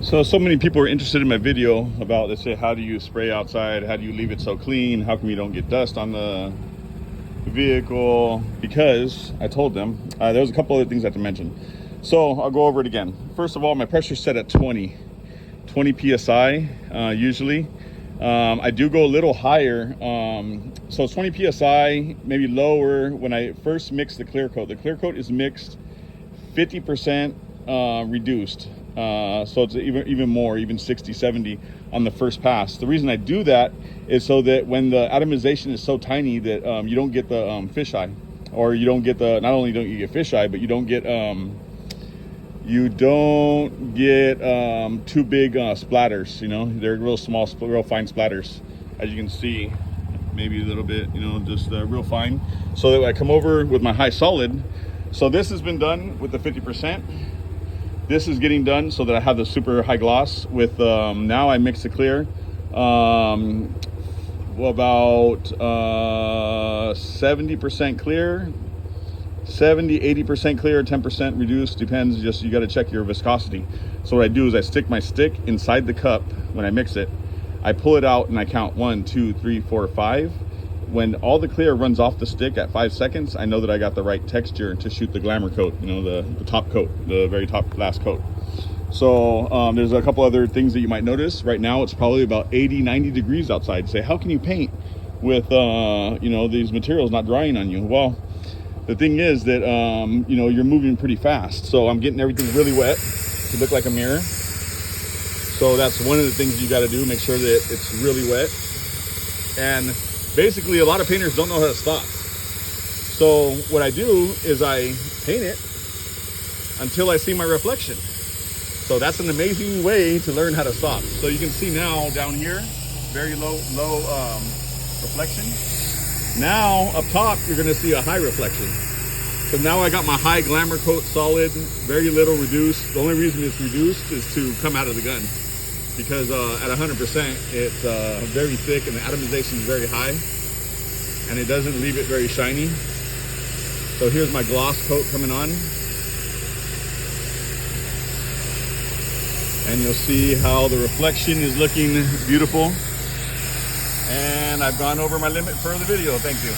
So many people are interested in my video about, they say, how do you spray outside? How do you leave it so clean? How come you don't get dust on the vehicle? Because I told them, there was a couple other things I have to mention. So I'll go over it again. First of all, my pressure's set at 20 PSI usually. I do go a little higher. So it's 20 PSI, maybe lower when I first mix the clear coat. The clear coat is mixed 50% reduced. So it's even more, even 60, 70 on the first pass. The reason I do that is so that when the atomization is so tiny that you don't get the fisheye, or you don't get the, not only don't you get fisheye, but you don't get too big splatters. You know, they're real small, real fine splatters, as you can see, maybe a little bit, you know, just real fine. So that when I come over with my high solid, so this has been done with the 50%. This is getting done so that I have the super high gloss with, now I mix the clear, about 70% clear, 70, 80% clear, 10% reduced, depends, just you got to check your viscosity. So what I do is I stick my stick inside the cup when I mix it. I pull it out and I count 1, 2, 3, 4, 5. When all the clear runs off the stick at 5 seconds, I know that I got the right texture to shoot the glamour coat, you know, the top coat, the very top last coat. So there's a couple other things that you might notice. Right now it's probably about 80, 90 degrees outside. Say, how can you paint with, you know, these materials not drying on you? Well, the thing is that, you know, you're moving pretty fast. So I'm getting everything really wet to look like a mirror. So that's one of the things you got to do, make sure that it's really wet. And basically, a lot of painters don't know how to stop. So what I do is I paint it until I see my reflection. So that's an amazing way to learn how to stop. So you can see now down here, very low reflection. Now up top, you're gonna see a high reflection. So now I got my high glamour coat solid, very little reduced. The only reason it's reduced is to come out of the gun, because at 100% it's very thick and the atomization is very high, and it doesn't leave it very shiny. So here's my gloss coat coming on, and you'll see how the reflection is looking beautiful. And I've gone over my limit for the video. Thank you.